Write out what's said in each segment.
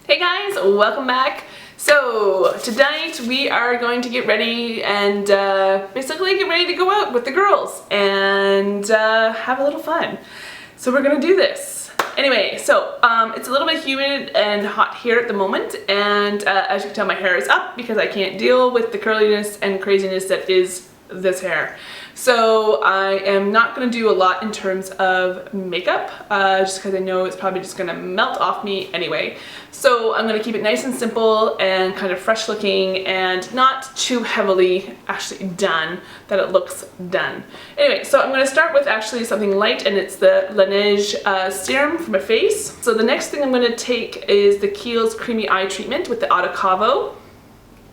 Hey guys, welcome back. So tonight we are going to get ready and basically get ready to go out with the girls and have a little fun. So we're gonna do this. Anyway, so it's a little bit humid and hot here at the moment, and as you can tell, my hair is up because I can't deal with the curliness and craziness that is this hair. So I am not going to do a lot in terms of makeup, just because I know it's probably just going to melt off me anyway. So I'm going to keep it nice and simple and kind of fresh looking and not too heavily actually done that it looks done. Anyway, so I'm going to start with actually something light, and it's the Laneige serum for my face. So the next thing I'm going to take is the Kiehl's Creamy Eye Treatment with the Autocavo.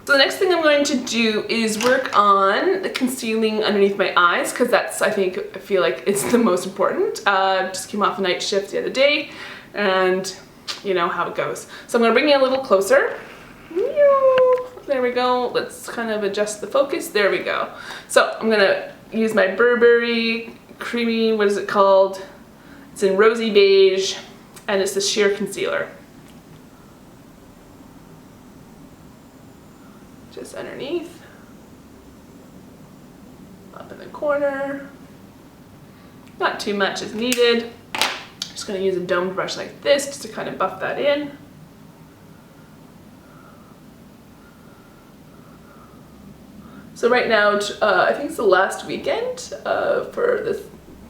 So the next thing I'm going to do is work on the concealing underneath my eyes, because that's, I feel like it's the most important. Just came off a night shift the other day, and you know how it goes. So I'm going to bring it a little closer. There we go. Let's kind of adjust the focus. There we go. So I'm going to use my Burberry creamy, what is it called? It's in Rosey Beige, and it's the sheer concealer. Just underneath, up in the corner. Not too much is needed. Just going to use a domed brush like this just to kind of buff that in. So right now, I think it's the last weekend for the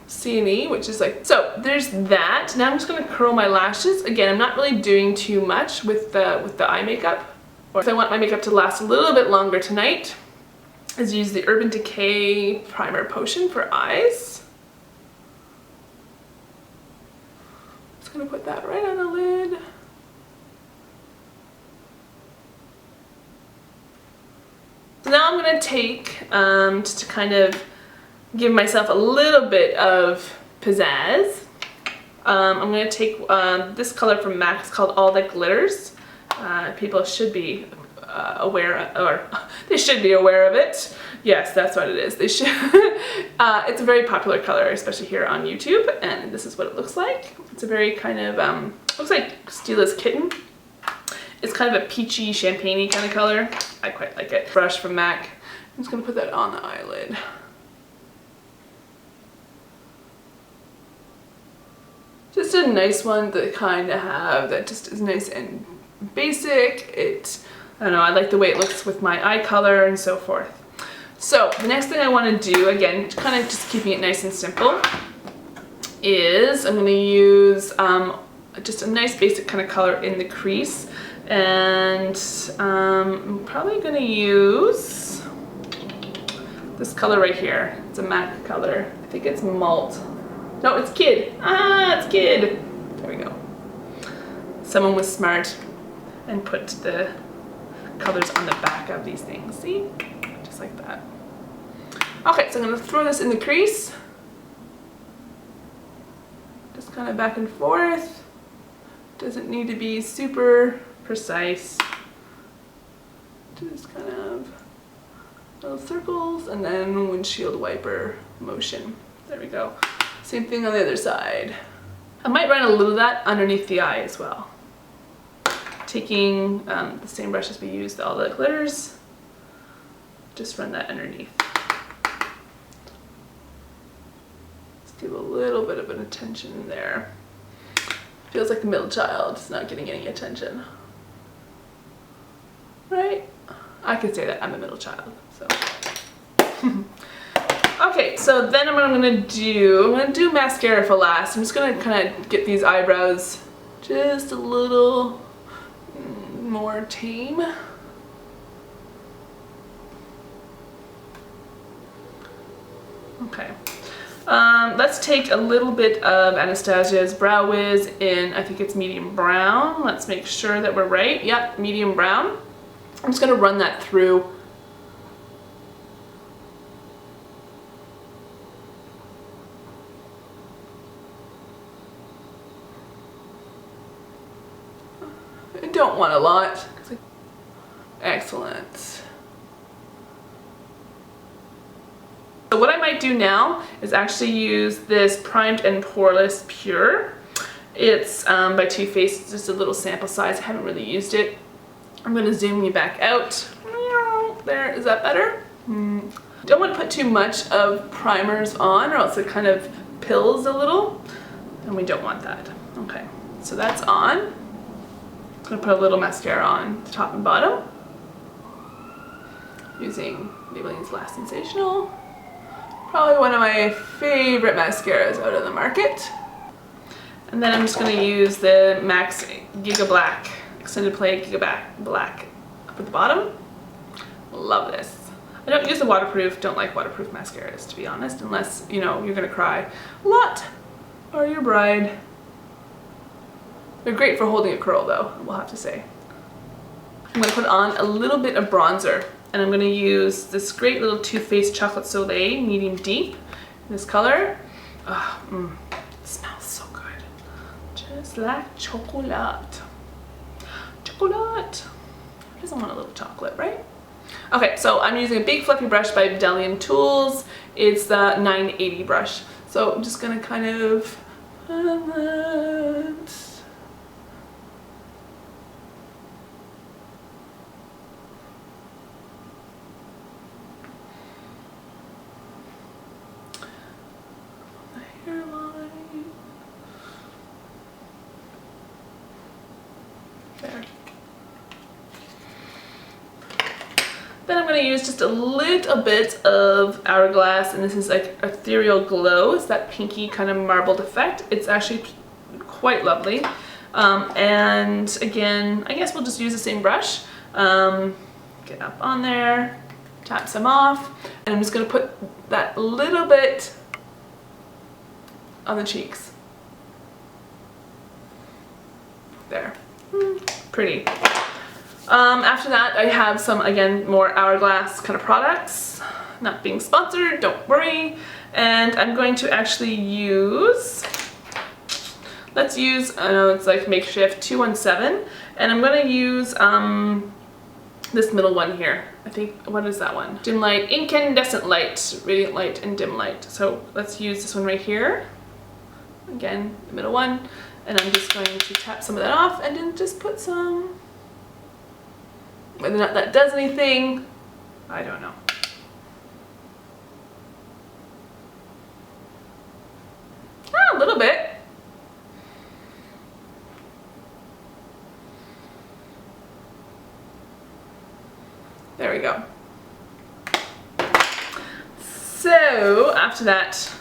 C&E, which is like, so there's that. Now I'm just going to curl my lashes. Again, I'm not really doing too much with the eye makeup. If I want my makeup to last a little bit longer tonight, is use the Urban Decay Primer Potion for eyes. Just gonna put that right on the lid. So now I'm gonna take, just to kind of give myself a little bit of pizzazz, I'm gonna take this color from MAC. It's called All That Glitters. People should be aware of, or they should be aware of it. Yes, that's what it is. They should. It's a very popular color, especially here on YouTube, and this is what it looks like. It's a very kind of, looks like Steel's Kitten. It's kind of a peachy, champagne-y kind of color. I quite like it. Brush from MAC. I'm just going to put that on the eyelid. Just a nice one to kind of have that just is nice and basic. I don't know, I like the way it looks with my eye color and so forth. So the next thing I want to do, again, kind of just keeping it nice and simple, is I'm going to use just a nice basic kind of color in the crease, and I'm probably going to use this color right here. It's a MAC color. I think it's Malt. No, it's Kid. It's Kid. There we go. Someone was smart and put the colors on the back of these things. See? Just like that. Okay, so I'm going to throw this in the crease. Just kind of back and forth. Doesn't need to be super precise. Just kind of little circles and then windshield wiper motion. There we go. Same thing on the other side. I might run a little of that underneath the eye as well. Taking the same brush as we used All the Glitters, just run that underneath. Just give a little bit of an attention there. Feels like the middle child is not getting any attention. Right? I could say that I'm a middle child, so. Okay, so then I'm gonna do mascara for last. I'm just gonna kind of get these eyebrows just a little more tame. Okay. Let's take a little bit of Anastasia's Brow Wiz in, I think it's medium brown. Let's make sure that we're right. Yep, medium brown. I'm just gonna run that through. I don't want a lot. Excellent. So what I might do now is actually use this Primed and Poreless Pure, It's by Too Faced. It's just a little sample size. I haven't really used it. I'm going to zoom you back out. There, is that better? Don't want to put too much of primers on or else it kind of pills a little, and we don't want that. Okay, so that's on. I'm going to put a little mascara on the top and bottom using Maybelline's Lash Sensational. Probably one of my favorite mascaras out of the market. And then I'm just going to use the MAC's Gigga Black, Extended Play Gigga Black up at the bottom. Love this. I don't use the waterproof, don't like waterproof mascaras, to be honest, unless, you know, you're going to cry a lot or your bride. They're great for holding a curl though, we'll have to say. I'm going to put on a little bit of bronzer, and I'm going to use this great little Too Faced Chocolate Soleil Medium Deep in this color. It smells so good. Just like chocolate. Chocolate. Who doesn't want a little chocolate, right? Okay, so I'm using a big fluffy brush by Bdellium Tools. It's the 980 brush. So I'm just gonna kind of the hairline. There. Then I'm going to use just a little bit of Hourglass, and this is like Ethereal Glow. It's that pinky kind of marbled effect. It's actually quite lovely. And again, I guess we'll just use the same brush. Get up on there, tap some off, and I'm just going to put that little bit on the cheeks. There. Pretty. After that, I have some, again, more Hourglass kind of products. Not being sponsored, don't worry. And I'm going to actually use, let's use, I know it's like Makeshift 217, and I'm going to use this middle one here. I think, what is that one? Dim Light, Incandescent Light, Radiant Light, and Dim Light. So let's use this one right here. Again, the middle one. And I'm just going to tap some of that off and then just put some, whether or not that does anything, I don't know. A little bit. There we go. So after that,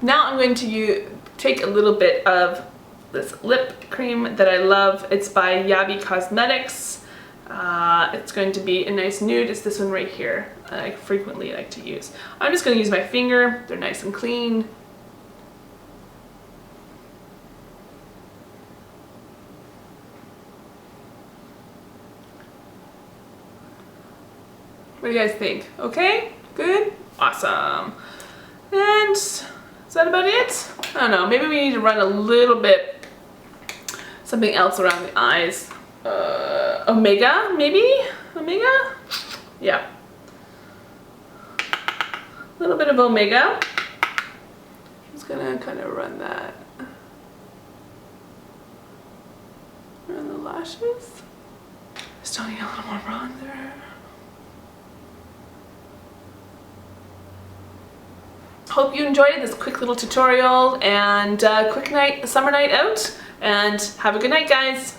now I'm going to take a little bit of this lip cream that I love. It's by Yaby Cosmetics. It's going to be a nice nude. It's this one right here. I frequently like to use. I'm just going to use my finger. They're nice and clean. What do you guys think? Okay? Good? Awesome. And is that about it? I don't know. Maybe we need to run a little bit something else around the eyes. Omega, maybe? Omega? Yeah. A little bit of Omega. I'm just gonna kind of run that around the lashes. Still need a little more bronzer. Hope you enjoyed this quick little tutorial and quick night, summer night out, and have a good night, guys.